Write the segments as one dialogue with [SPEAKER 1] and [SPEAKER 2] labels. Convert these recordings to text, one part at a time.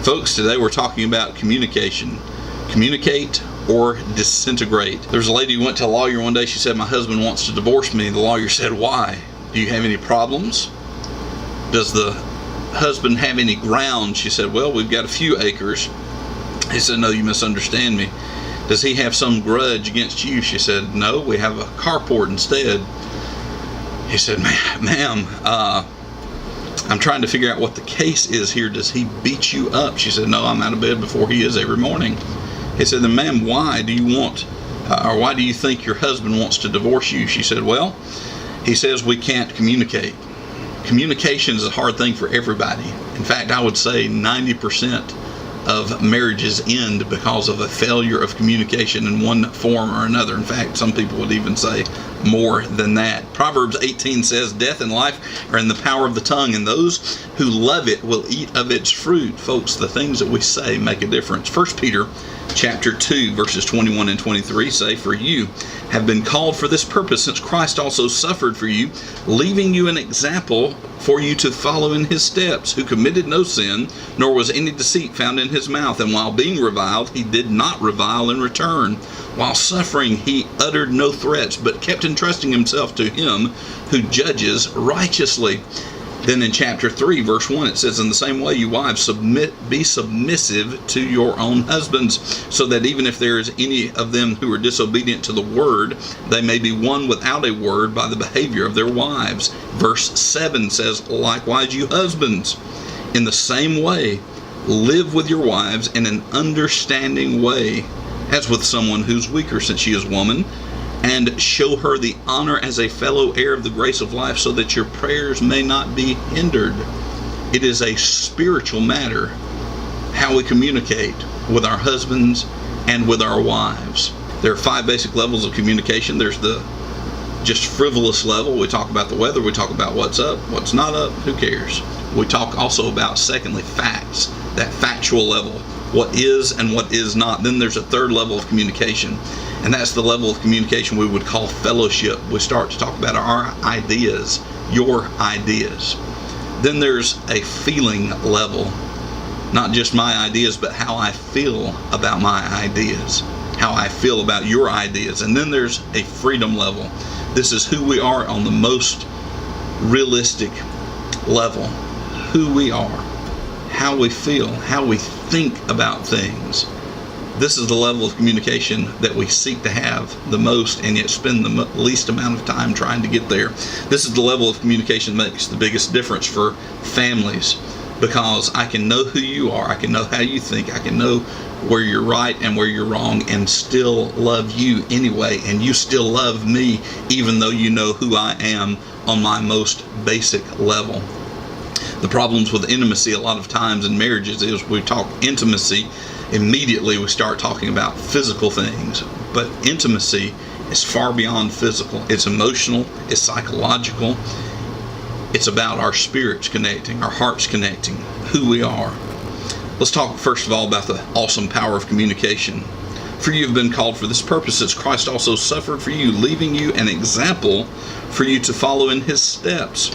[SPEAKER 1] Folks, today we're talking about communication. Communicate or disintegrate. There's a lady who went to a lawyer one day. She said, "My husband wants to divorce me." The lawyer said, "Why? Do you have any problems? Does the husband have any ground?" She said, "Well, we've got a few acres." He said, "No, you misunderstand me. Does he have some grudge against you?" She said, "No, we have a carport instead." He said, "Ma'am, I'm trying to figure out what the case is here. Does he beat you up?" She said, "No, I'm out of bed before he is every morning." He said, "Then ma'am, why do you think your husband wants to divorce you?" She said, "Well, he says we can't communicate." Communication is a hard thing for everybody. In fact, I would say 90% of marriages end because of a failure of communication in one form or another. In fact, some people would even say more than that. Proverbs 18 says, "Death and life are in the power of the tongue, and those who love it will eat of its fruit." Folks, the things that we say make a difference. 1 Peter chapter 2, verses 21 and 23 say, "For you have been called for this purpose, since Christ also suffered for you, leaving you an example for you to follow in his steps, who committed no sin, nor was any deceit found in his mouth. And while being reviled, he did not revile in return. While suffering, he uttered no threats, but kept entrusting himself to him who judges righteously." Then in chapter 3, verse 1, it says, "In the same way, you wives, be submissive to your own husbands, so that even if there is any of them who are disobedient to the word, they may be won without a word by the behavior of their wives." Verse 7 says, "Likewise, you husbands, in the same way, live with your wives in an understanding way, as with someone who's weaker, since she is woman, and show her the honor as a fellow heir of the grace of life, so that your prayers may not be hindered." It is a spiritual matter how we communicate with our husbands and with our wives. There are 5 basic levels of communication. There's the just frivolous level. We talk about the weather. We talk about what's up, what's not up, who cares. We talk also about, secondly, facts, that factual level, what is and what is not. Then there's a 3rd level of communication, and that's the level of communication we would call fellowship. We start to talk about our ideas, your ideas. Then there's a feeling level, not just my ideas, but how I feel about my ideas, how I feel about your ideas. And then there's a freedom level. This is who we are on the most realistic level, who we are, how we feel, how we think about things. This is the level of communication that we seek to have the most, and yet spend the least amount of time trying to get there. This is the level of communication that makes the biggest difference for families, because I can know who you are, I can know how you think, I can know where you're right and where you're wrong, and still love you anyway, and you still love me even though you know who I am on my most basic level. The problems with intimacy a lot of times in marriages is we talk intimacy, immediately we start talking about physical things. But intimacy is far beyond physical. It's emotional, it's psychological. It's about our spirits connecting, our hearts connecting, who we are. Let's talk first of all about the awesome power of communication. "For you have been called for this purpose, since Christ also suffered for you, leaving you an example for you to follow in his steps."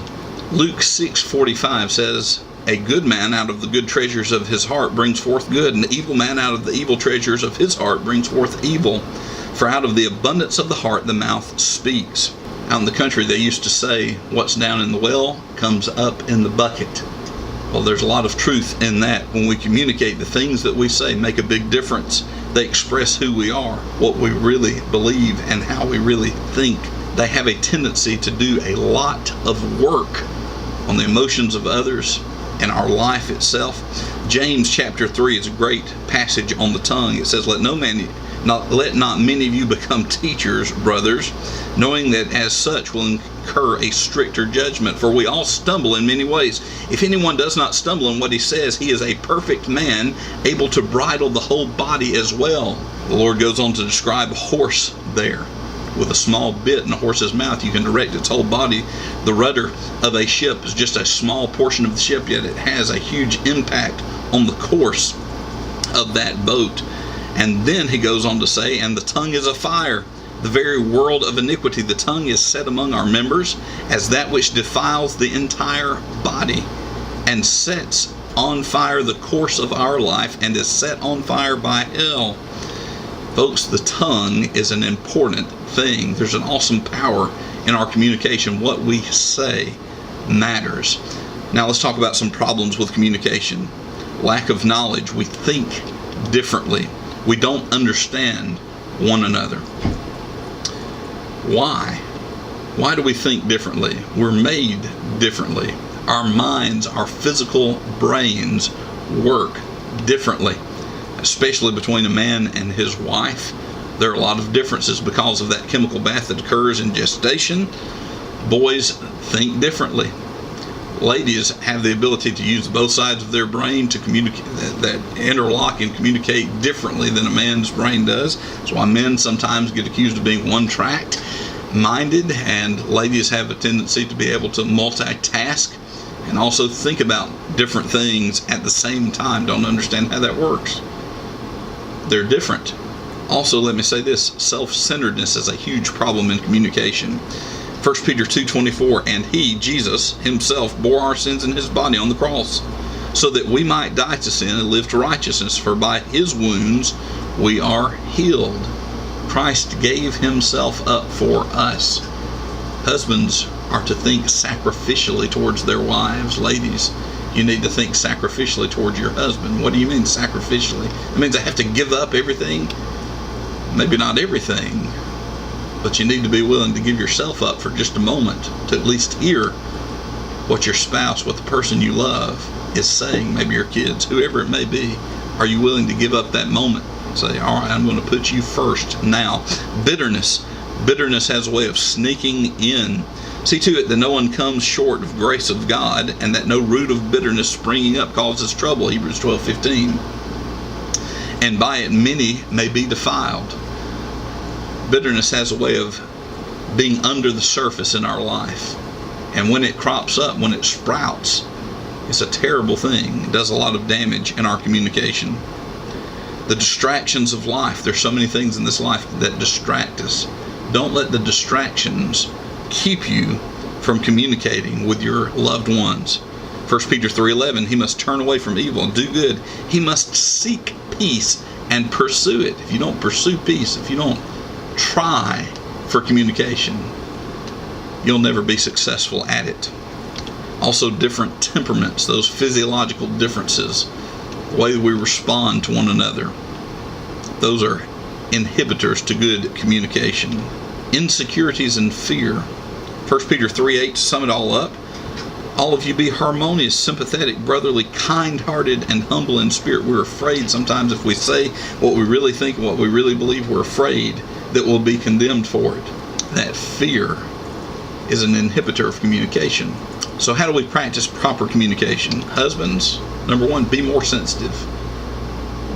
[SPEAKER 1] Luke 6:45 says, "A good man out of the good treasures of his heart brings forth good, and an evil man out of the evil treasures of his heart brings forth evil. For out of the abundance of the heart the mouth speaks." Out in the country they used to say, "What's down in the well comes up in the bucket." Well, there's a lot of truth in that. When we communicate, the things that we say make a big difference. They express who we are, what we really believe, and how we really think. They have a tendency to do a lot of work on the emotions of others and our life itself. James chapter 3 is a great passage on the tongue. It says, let not many of you become teachers, brothers, knowing that as such will incur a stricter judgment. For we all stumble in many ways. If anyone does not stumble in what he says, he is a perfect man, able to bridle the whole body as well. The Lord goes on to describe a horse there. With a small bit in a horse's mouth, you can direct its whole body. The rudder of a ship is just a small portion of the ship, yet it has a huge impact on the course of that boat. And then he goes on to say, and the tongue is a fire, the very world of iniquity. The tongue is set among our members as that which defiles the entire body, and sets on fire the course of our life and is set on fire by hell. Folks, the tongue is an important thing. There's an awesome power in our communication. What we say matters. Now let's talk about some problems with communication. Lack of knowledge. We think differently. We don't understand one another. Why? Why do we think differently? We're made differently. Our minds, our physical brains work differently, especially between a man and his wife. There are a lot of differences because of that chemical bath that occurs in gestation. Boys think differently. Ladies have the ability to use both sides of their brain to communicate, that interlock and communicate differently than a man's brain does. That's why men sometimes get accused of being one-tracked minded, and ladies have a tendency to be able to multitask and also think about different things at the same time. Don't understand how that works. They're different. Also, let me say this, self-centeredness is a huge problem in communication. 1 Peter 2:24, and he, Jesus, himself bore our sins in his body on the cross, so that we might die to sin and live to righteousness, for by his wounds we are healed. Christ gave himself up for us. Husbands are to think sacrificially towards their wives. Ladies, you need to think sacrificially towards your husband. What do you mean sacrificially? It means I have to give up everything? Maybe not everything, but you need to be willing to give yourself up for just a moment to at least hear what your spouse, what the person you love is saying, maybe your kids, whoever it may be. Are you willing to give up that moment? Say, all right, I'm going to put you first now. Bitterness. Bitterness has a way of sneaking in. See to it that no one comes short of grace of God, and that no root of bitterness springing up causes trouble. Hebrews 12:15. And by it many may be defiled. Bitterness has a way of being under the surface in our life. And when it crops up, when it sprouts, it's a terrible thing. It does a lot of damage in our communication. The distractions of life. There's so many things in this life that distract us. Don't let the distractions keep you from communicating with your loved ones. 1 Peter 3:11, he must turn away from evil and do good. He must seek peace and pursue it. If you don't pursue peace, if you don't try for communication, you'll never be successful at it. Also, different temperaments, those physiological differences, the way we respond to one another, those are inhibitors to good communication. Insecurities and fear. 1 Peter 3:8, to sum it all up, all of you be harmonious, sympathetic, brotherly, kind-hearted, and humble in spirit. We're afraid sometimes if we say what we really think and what we really believe, we're afraid that we'll be condemned for it. That fear is an inhibitor of communication. So how do we practice proper communication? Husbands, number one, be more sensitive.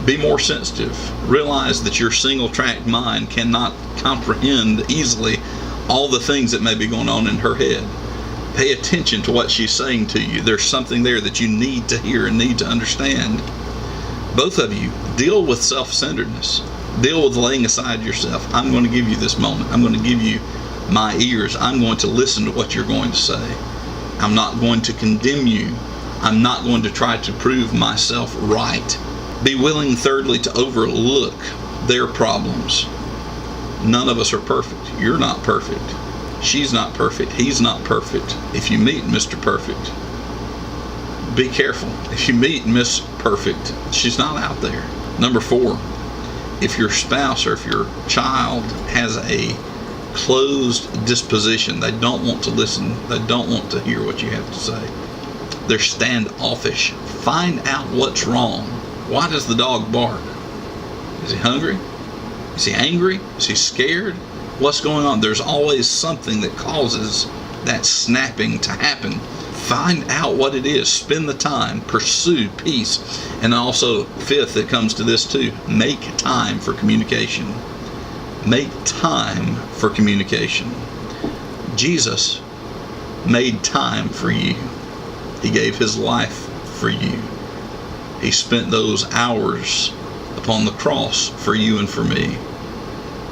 [SPEAKER 1] Be more sensitive. Realize that your single-tracked mind cannot comprehend easily all the things that may be going on in her head. Pay attention to what she's saying to you. There's something there that you need to hear and need to understand. Both of you, deal with self-centeredness. Deal with laying aside yourself. I'm going to give you this moment. I'm going to give you my ears. I'm going to listen to what you're going to say. I'm not going to condemn you. I'm not going to try to prove myself right. Be willing, thirdly, to overlook their problems. None of us are perfect. You're not perfect. She's not perfect. He's not perfect. If you meet Mr. Perfect, be careful. If you meet Miss Perfect, she's not out there. Number 4, if your spouse or if your child has a closed disposition, they don't want to listen, they don't want to hear what you have to say, they're standoffish, find out what's wrong. Why does the dog bark? Is he hungry? Is he angry? Is he scared? What's going on? There's always something that causes that snapping to happen. Find out what it is. Spend the time. Pursue peace. And also, 5th, it comes to this too. Make time for communication. Make time for communication. Jesus made time for you. He gave his life for you. He spent those hours upon the cross for you and for me.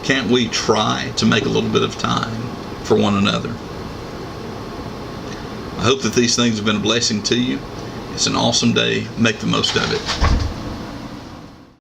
[SPEAKER 1] Can't we try to make a little bit of time for one another? I hope that these things have been a blessing to you. It's an awesome day. Make the most of it.